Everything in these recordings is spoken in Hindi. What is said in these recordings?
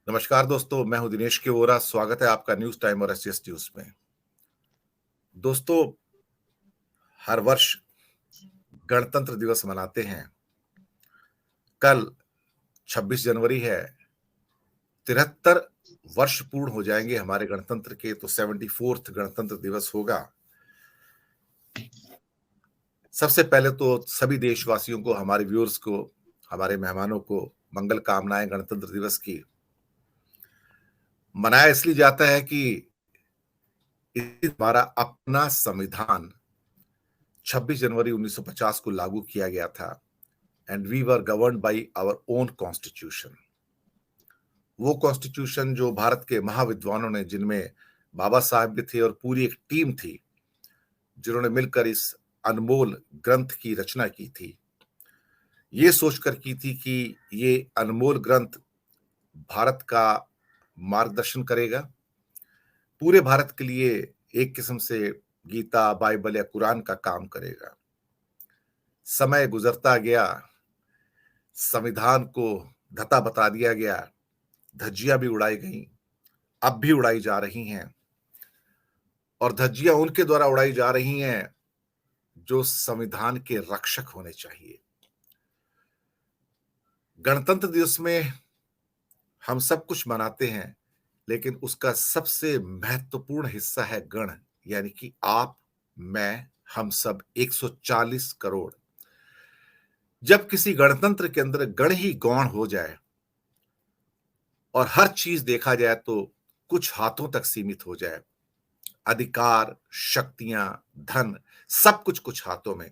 नमस्कार दोस्तों, मैं हूं दिनेश के वोरा। स्वागत है आपका न्यूज टाइम और एसएस न्यूज में। दोस्तों, हर वर्ष गणतंत्र दिवस मनाते हैं। कल 26 जनवरी है। 73 वर्ष पूर्ण हो जाएंगे हमारे गणतंत्र के, तो 74th गणतंत्र दिवस होगा। सबसे पहले तो सभी देशवासियों को, हमारे व्यूअर्स को, हमारे मेहमानों को मंगल कामनाएं गणतंत्र दिवस की। मनाया इसलिए जाता है कि हमारा अपना संविधान 26 जनवरी 1950 को लागू किया गया था and we were governed by our own constitution. वो कॉन्स्टिट्यूशन जो भारत के महाविद्वानों ने, जिनमें बाबा साहब भी थे और पूरी एक टीम थी, जिन्होंने मिलकर इस अनमोल ग्रंथ की रचना की थी। ये सोचकर की थी कि ये अनमोल ग्रंथ भारत का मार्गदर्शन करेगा, पूरे भारत के लिए एक किस्म से गीता, बाइबल या कुरान का काम करेगा। समय गुजरता गया, संविधान को धता बता दिया गया, धज्जियां भी उड़ाई गईं, अब भी उड़ाई जा रही हैं, और धज्जियां उनके द्वारा उड़ाई जा रही हैं जो संविधान के रक्षक होने चाहिए। गणतंत्र दिवस में हम सब कुछ मनाते हैं, लेकिन उसका सबसे महत्वपूर्ण हिस्सा है गण, यानी कि आप, मैं, हम सब 140 करोड़। जब किसी गणतंत्र के अंदर गण ही गौण हो जाए और हर चीज देखा जाए तो कुछ हाथों तक सीमित हो जाए, अधिकार, शक्तियां, धन, सब कुछ कुछ हाथों में,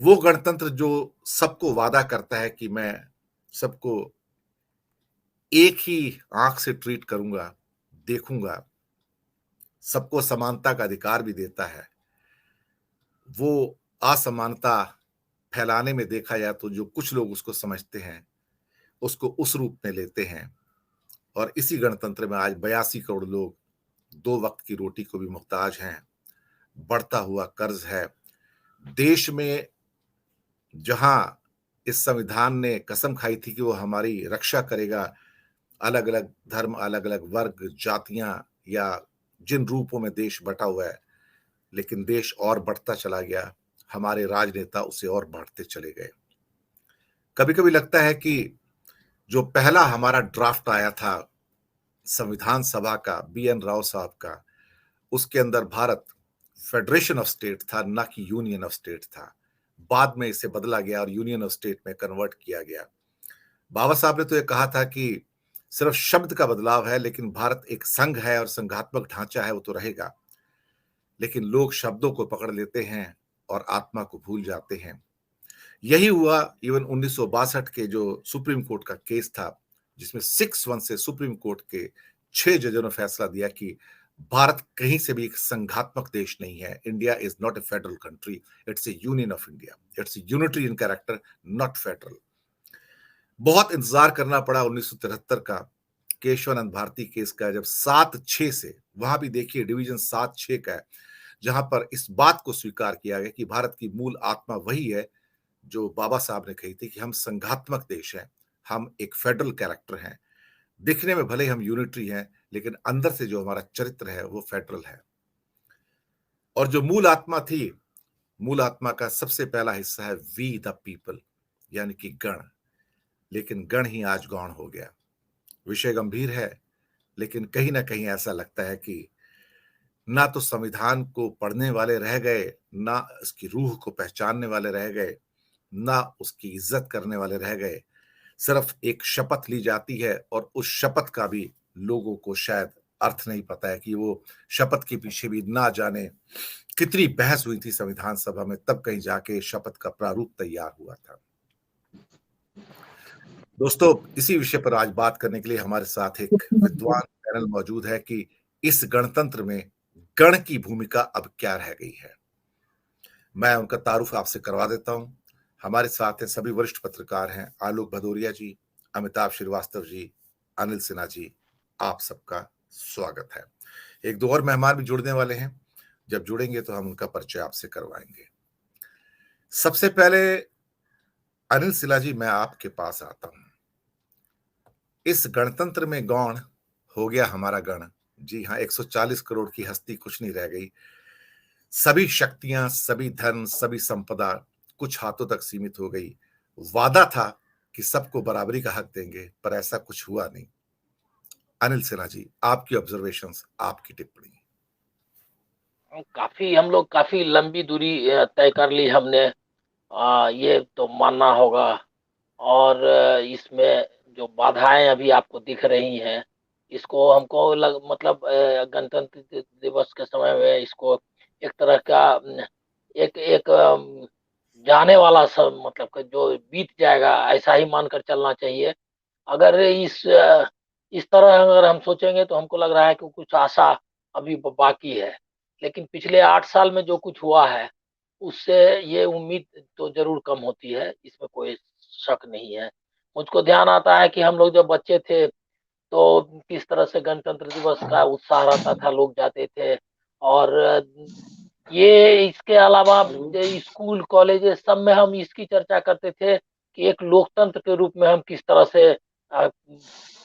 वो गणतंत्र जो सबको वादा करता है कि मैं सबको एक ही आंख से ट्रीट करूंगा, देखूंगा, सबको समानता का अधिकार भी देता है, वो असमानता फैलाने में देखा जाए तो जो कुछ लोग उसको समझते हैं, उसको उस रूप में लेते हैं। और इसी गणतंत्र में आज 82 करोड़ लोग दो वक्त की रोटी को भी मुहताज हैं, बढ़ता हुआ कर्ज है। देश में जहां इस संविधान ने कसम खाई थी कि वो हमारी रक्षा करेगा, अलग अलग धर्म, अलग अलग वर्ग, जातियां या जिन रूपों में देश बटा हुआ है, लेकिन देश और बढ़ता चला गया, हमारे राजनेता उसे और बढ़ते चले गए। कभी कभी लगता है कि जो पहला हमारा ड्राफ्ट आया था संविधान सभा का, BN राव साहब का, उसके अंदर भारत फेडरेशन ऑफ स्टेट था, ना कि यूनियन ऑफ स्टेट था। बाद में इसे बदला गया और यूनियन ऑफ स्टेट में कन्वर्ट किया गया। बाबा साहब ने तो यह कहा था कि सिर्फ शब्द का बदलाव है, लेकिन भारत एक संघ है और संघात्मक ढांचा है, वो तो रहेगा। लेकिन लोग शब्दों को पकड़ लेते हैं और आत्मा को भूल जाते हैं। यही हुआ इवन 1962 के जो सुप्रीम कोर्ट का केस था, जिसमें 6-1 से सुप्रीम कोर्ट के 6 जजों ने फैसला दिया कि भारत कहीं से भी एक संघात्मक देश नहीं है। India is not a federal country, it's A union of India, it's a unitary in character, not federal. बहुत इंतजार करना पड़ा 1973 का केशवानंद भारती केस का, जब 7-6 से, वहां भी देखिए डिवीजन 7-6 का है, जहां पर इस बात को स्वीकार किया गया कि भारत की मूल आत्मा वही है जो बाबा साहब ने कही थी कि हम संघात्मक देश हैं, हम एक फेडरल कैरेक्टर हैं। दिखने में भले हम यूनिटरी हैं, लेकिन अंदर से जो हमारा चरित्र है वो फेडरल है। और जो मूल आत्मा थी, मूल आत्मा का सबसे पहला हिस्सा है वी द पीपल, यानी कि गण। लेकिन गण ही आज गौण हो गया। विषय गंभीर है, लेकिन कहीं ना कहीं ऐसा लगता है कि ना तो संविधान को पढ़ने वाले रह गए, ना इसकी रूह को पहचानने वाले रह गए, ना उसकी इज्जत करने वाले रह गए। सिर्फ एक शपथ ली जाती है और उस शपथ का भी लोगों को शायद अर्थ नहीं पता है कि वो शपथ के पीछे भी ना जाने कितनी बहस हुई थी संविधान सभा में, तब कहीं जाके शपथ का प्रारूप तैयार हुआ था। दोस्तों, इसी विषय पर आज बात करने के लिए हमारे साथ एक विद्वान पैनल मौजूद है कि इस गणतंत्र में गण की भूमिका अब क्या रह गई है। मैं उनका तारुफ आपसे करवा देता हूं। हमारे साथ हैं सभी वरिष्ठ पत्रकार हैं, आलोक भदौरिया जी, अमिताभ श्रीवास्तव जी, अनिल सिन्हा जी। आप सबका स्वागत है। एक दो और मेहमान भी जुड़ने वाले हैं, जब जुड़ेंगे तो हम उनका परिचय आपसे करवाएंगे। सबसे पहले अनिल सिन्हा जी, मैं आपके पास आता हूं। इस गणतंत्र में गौण हो गया हमारा गण। जी हाँ, 140 करोड़ की हस्ती कुछ नहीं रह गई। सभी शक्तियां, सभी धन, सभी संपदा कुछ हाथों तक सीमित हो गई। वादा था कि सबको बराबरी का हक देंगे, पर ऐसा कुछ हुआ नहीं। अनिल सिन्हा जी, आपकी ऑब्जर्वेशंस, आपकी टिप्पणी। काफी हम लोग काफी लंबी दूरी तय कर ली हमने, ये तो मानना होगा। और इसमें जो बाधाएं अभी आपको दिख रही हैं, इसको हमको मतलब गणतंत्र दिवस के समय में इसको एक तरह का एक एक जाने वाला सब मतलब कि जो बीत जाएगा ऐसा ही मानकर चलना चाहिए। अगर इस तरह अगर हम सोचेंगे तो हमको लग रहा है कि कुछ आशा अभी बाकी है। लेकिन पिछले 8 साल में जो कुछ हुआ है उससे ये उम्मीद तो जरूर कम होती है, इसमें कोई शक नहीं है। मुझको ध्यान आता है कि हम लोग जब बच्चे थे तो किस तरह से गणतंत्र दिवस का उत्साह रहता था, लोग जाते थे। और ये इसके अलावा स्कूल कॉलेज सब में हम इसकी चर्चा करते थे कि एक लोकतंत्र के रूप में हम किस तरह से अ,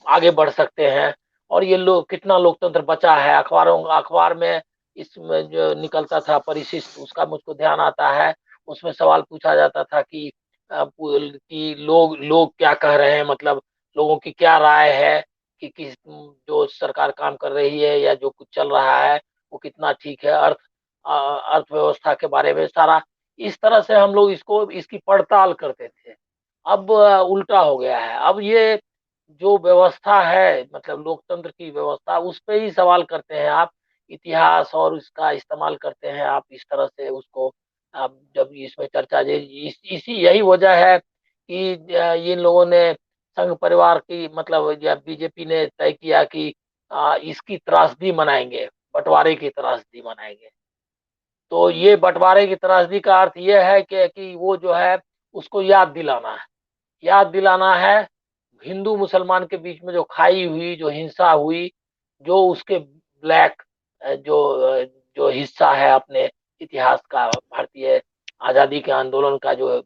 आगे बढ़ सकते हैं। और ये लोग कितना लोकतंत्र बचा है, अखबार में इसमें जो निकलता था परिशिष्ट, उसका मुझको ध्यान आता है। उसमें सवाल पूछा जाता था कि कि लोग क्या कह रहे हैं, मतलब लोगों की क्या राय है कि किस जो सरकार काम कर रही है या जो कुछ चल रहा है वो कितना ठीक है। अर्थव्यवस्था के बारे में सारा इस तरह से हम लोग इसकी पड़ताल करते थे। अब उल्टा हो गया है। अब ये जो व्यवस्था है, मतलब लोकतंत्र की व्यवस्था, उस पे ही सवाल करते हैं आप। इतिहास और उसका इस्तेमाल करते हैं आप इस तरह से उसको। अब जब इसमें चर्चा इसी यही वजह है कि इन लोगों ने संघ परिवार की मतलब या बीजेपी ने तय किया कि इसकी त्रासदी मनाएंगे, बंटवारे की त्रासदी मनाएंगे। तो ये बंटवारे की त्रासदी का अर्थ ये है कि वो जो है उसको याद दिलाना है। याद दिलाना है हिंदू मुसलमान के बीच में जो खाई हुई, जो हिंसा हुई, जो उसके ब्लैक जो जो हिस्सा है अपने इतिहास का, भारतीय आजादी के आंदोलन का जो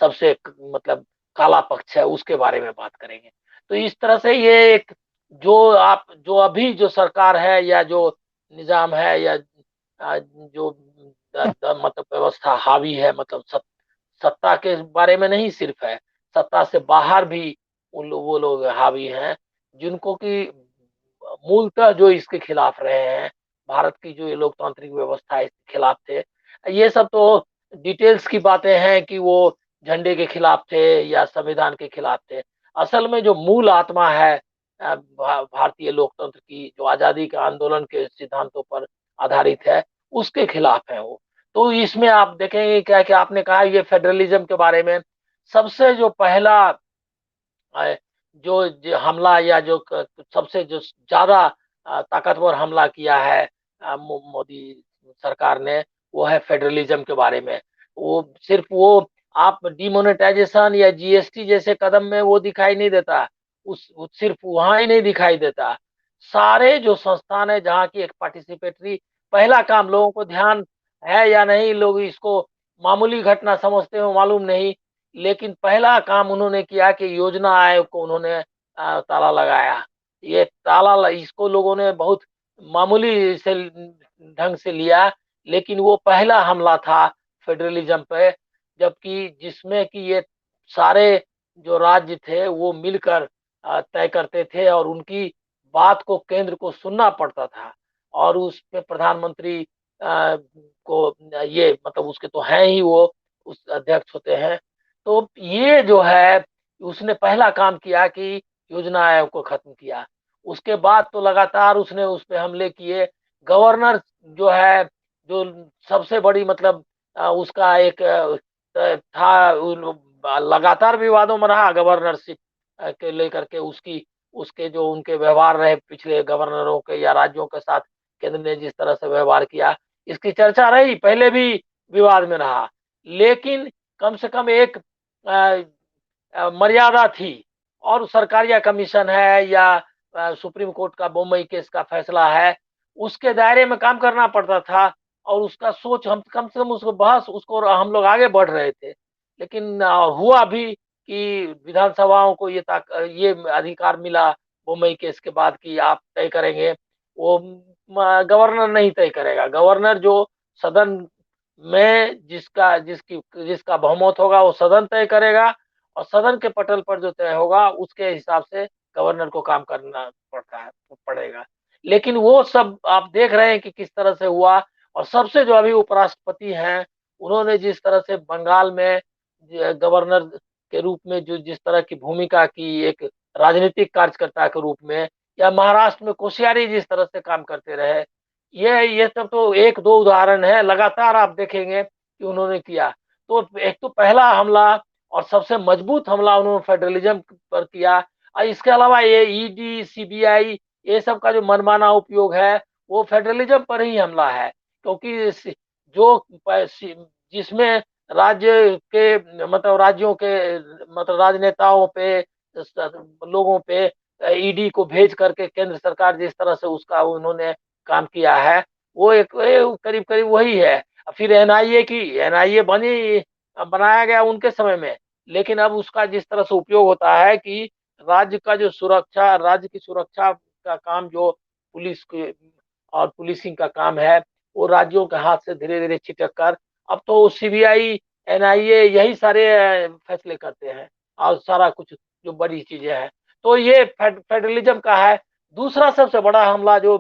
सबसे मतलब काला पक्ष है, उसके बारे में बात करेंगे। तो इस तरह से ये एक जो अभी जो सरकार है या जो निजाम है या जो मतलब व्यवस्था हावी है, मतलब सत्ता के बारे में नहीं सिर्फ है, सत्ता से बाहर भी वो लोग हावी हैं, जिनको कि मूलतः जो इसके खिलाफ रहे हैं, भारत की जो ये लोकतांत्रिक व्यवस्था है इसके खिलाफ थे। ये सब तो डिटेल्स की बातें हैं कि वो झंडे के खिलाफ थे या संविधान के खिलाफ थे। असल में जो मूल आत्मा है भारतीय लोकतंत्र की, जो आजादी के आंदोलन के सिद्धांतों पर आधारित है, उसके खिलाफ है वो। तो इसमें आप देखेंगे क्या कि आपने कहा ये फेडरलिज्म के बारे में, सबसे जो पहला जो हमला या जो सबसे जो ज्यादा ताकतवर हमला किया है मोदी सरकार ने, वो है फेडरलिज्म के बारे में। वो सिर्फ वो आप डिमोनेटाइजेशन या जीएसटी जैसे कदम में वो दिखाई नहीं देता, उस सिर्फ वहां ही नहीं दिखाई देता। सारे जो संस्थान है जहाँ की एक पार्टिसिपेटरी, पहला काम लोगों को ध्यान है या नहीं, लोग इसको मामूली घटना समझते हो मालूम नहीं, लेकिन पहला काम उन्होंने किया कि योजना आयोग को उन्होंने ताला लगाया। ये इसको लोगों ने बहुत मामूली से ढंग से लिया, लेकिन वो पहला हमला था फेडरलिज्म पे। जबकि जिसमें कि ये सारे जो राज्य थे वो मिलकर तय करते थे और उनकी बात को केंद्र को सुनना पड़ता था। और उस पे प्रधानमंत्री को ये मतलब उसके तो हैं ही, वो उस अध्यक्ष होते हैं। तो ये जो है उसने पहला काम किया कि योजना आयोग को खत्म किया। उसके बाद तो लगातार उसने उस पे हमले किए। गवर्नर जो है, जो सबसे बड़ी मतलब उसका एक था लगातार विवादों में रहा गवर्नरशिप के लेकर के, उसकी उसके जो उनके व्यवहार रहे पिछले गवर्नरों के या राज्यों के साथ, केंद्र ने जिस तरह से व्यवहार किया, इसकी चर्चा रही, पहले भी विवाद में रहा। लेकिन कम से कम एक मर्यादा थी। और सरकारिया कमीशन है या सुप्रीम कोर्ट का बम्बई केस का फैसला है, उसके दायरे में काम करना पड़ता था। और उसका सोच हम कम से कम उसको बहस उसको हम लोग आगे बढ़ रहे थे। लेकिन हुआ भी कि विधानसभाओं को ये अधिकार मिला बोमई केस के बाद की आप तय करेंगे, वो गवर्नर नहीं तय करेगा। गवर्नर जो सदन में जिसका बहुमत होगा वो सदन तय करेगा, और सदन के पटल पर जो तय होगा उसके हिसाब से गवर्नर को काम करना पड़ेगा। लेकिन वो सब आप देख रहे हैं कि किस तरह से हुआ। और सबसे जो अभी उपराष्ट्रपति हैं, उन्होंने जिस तरह से बंगाल में गवर्नर के रूप में जो जिस तरह की भूमिका की, एक राजनीतिक कार्यकर्ता के रूप में, या महाराष्ट्र में कोश्यारी जिस तरह से काम करते रहे, ये सब तो एक दो उदाहरण है, लगातार आप देखेंगे कि उन्होंने किया। तो एक तो पहला हमला और सबसे मजबूत हमला उन्होंने फेडरलिज्म पर किया, और इसके अलावा ये ईडी, सीबीआई, ये सब का जो मनमाना उपयोग है, वो फेडरलिज्म पर ही हमला है। क्योंकि जो जिसमें राज्य के मतलब राज्यों के मतलब राजनेताओं पे, लोगों पे ईडी को भेज करके केंद्र सरकार जिस तरह से उसका उन्होंने काम किया है, वो एक करीब करीब वही है। फिर एनआईए की एनआईए बनाया गया उनके समय में, लेकिन अब उसका जिस तरह से उपयोग होता है कि राज्य की सुरक्षा का काम जो पुलिस के और पुलिसिंग का काम है, वो राज्यों के हाथ से धीरे धीरे छिटक कर अब तो सीबीआई, एनआईए यही सारे फैसले करते हैं, और सारा कुछ जो बड़ी चीजें हैं। तो ये फेडरलिज्म का है। दूसरा सबसे बड़ा हमला जो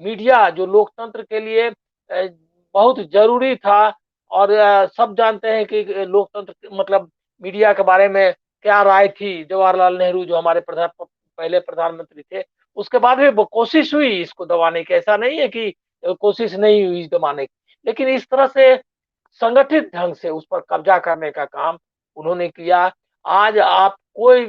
मीडिया, जो लोकतंत्र के लिए बहुत जरूरी था, और सब जानते हैं कि लोकतंत्र मतलब मीडिया के बारे में क्या राय थी। जवाहरलाल नेहरू जो हमारे पहले प्रधानमंत्री थे, उसके बाद भी कोशिश हुई इसको दबाने की, ऐसा नहीं है कि कोशिश नहीं हुई दबाने की, लेकिन इस तरह से संगठित ढंग से उस पर कब्जा करने का काम उन्होंने किया। आज आप कोई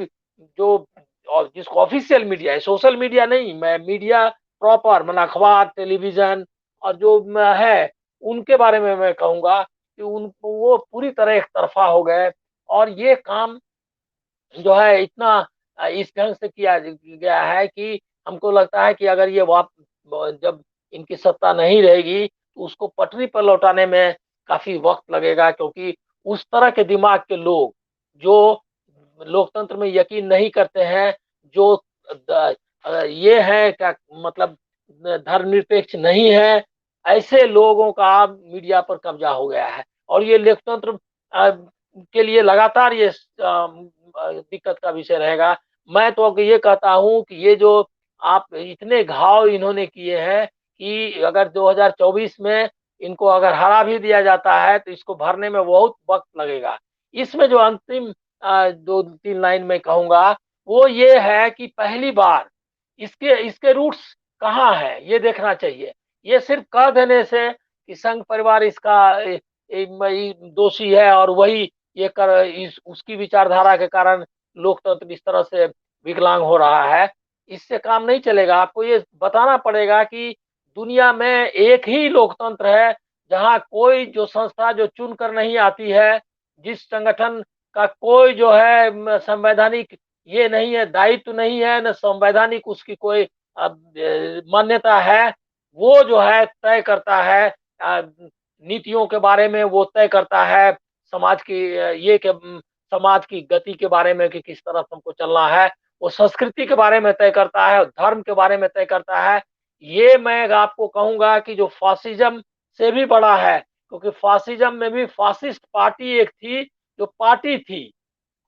जो और जिसको ऑफिशियल मीडिया है, सोशल मीडिया नहीं, मैं मीडिया प्रॉपर मतलब अखबार, टेलीविजन और जो है, उनके बारे में मैं कहूँगा कि उन वो पूरी तरह एक तरफा हो गए। और ये काम जो है इतना इस ढंग से किया गया है कि हमको लगता है कि अगर ये जब इनकी सत्ता नहीं रहेगी तो उसको पटरी पर लौटाने में काफी वक्त लगेगा, क्योंकि उस तरह के दिमाग के लोग जो लोकतंत्र में यकीन नहीं करते हैं, जो ये है क्या मतलब धर्मनिरपेक्ष नहीं है, ऐसे लोगों का मीडिया पर कब्जा हो गया है। और ये लोकतंत्र के लिए लगातार ये दिक्कत का विषय रहेगा। मैं तो ये कहता हूँ कि ये जो आप इतने घाव इन्होंने किए हैं कि अगर 2024 में इनको अगर हरा भी दिया जाता है तो इसको भरने में बहुत वक्त लगेगा। इसमें जो अंतिम 2-3 लाइन में कहूँगा, वो ये है कि पहली बार इसके इसके रूट्स कहाँ हैं, ये देखना चाहिए। ये सिर्फ कह देने से कि संघ परिवार इसका दोषी है और वही ये कर इस उसकी विचारधारा के कारण लोकतंत्र इस तरह से विकलांग हो रहा है, इससे काम नहीं चलेगा। आपको ये बताना पड़ेगा कि दुनिया में एक ही लोकतंत्र है जहाँ कोई जो संस्था जो चुन कर नहीं आती है, जिस संगठन का कोई जो है संवैधानिक ये नहीं है, दायित्व नहीं है, न संवैधानिक उसकी कोई मान्यता है, वो जो है तय करता है नीतियों के बारे में, वो तय करता है समाज की समाज की गति के बारे में कि किस तरफ हमको चलना है। वो संस्कृति के बारे में तय करता है, धर्म के बारे में तय करता है। ये मैं आपको कहूँगा कि जो फासिज्म से भी बड़ा है, क्योंकि फासिज्म में भी फासिस्ट पार्टी एक थी, जो पार्टी थी,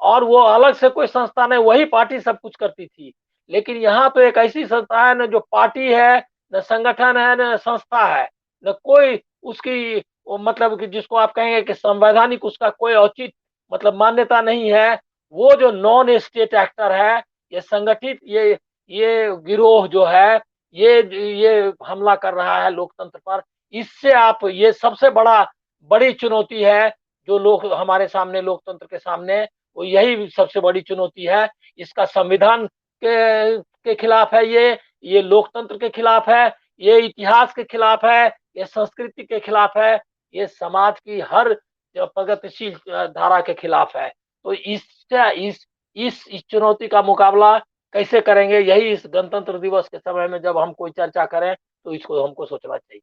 और वो अलग से कोई संस्था नहीं, वही पार्टी सब कुछ करती थी। लेकिन यहाँ तो एक ऐसी संस्था है, न जो पार्टी है, न संगठन है, न संस्था है, न कोई उसकी मतलब कि जिसको आप कहेंगे कि संवैधानिक उसका कोई औचित्य मतलब मान्यता नहीं है। वो जो नॉन स्टेट एक्टर है, ये संगठित ये गिरोह जो है, ये हमला कर रहा है लोकतंत्र पर। इससे आप ये सबसे बड़ी चुनौती है जो लोग हमारे सामने लोकतंत्र के सामने, वो यही सबसे बड़ी चुनौती है। इसका संविधान के खिलाफ है, ये लोकतंत्र के खिलाफ है, ये इतिहास के खिलाफ है, ये संस्कृति के खिलाफ है, ये समाज की हर प्रगतिशील धारा के खिलाफ है। तो इस चुनौती का मुकाबला कैसे करेंगे, यही इस गणतंत्र दिवस के समय में जब हम कोई चर्चा करें तो इसको हमको सोचना चाहिए।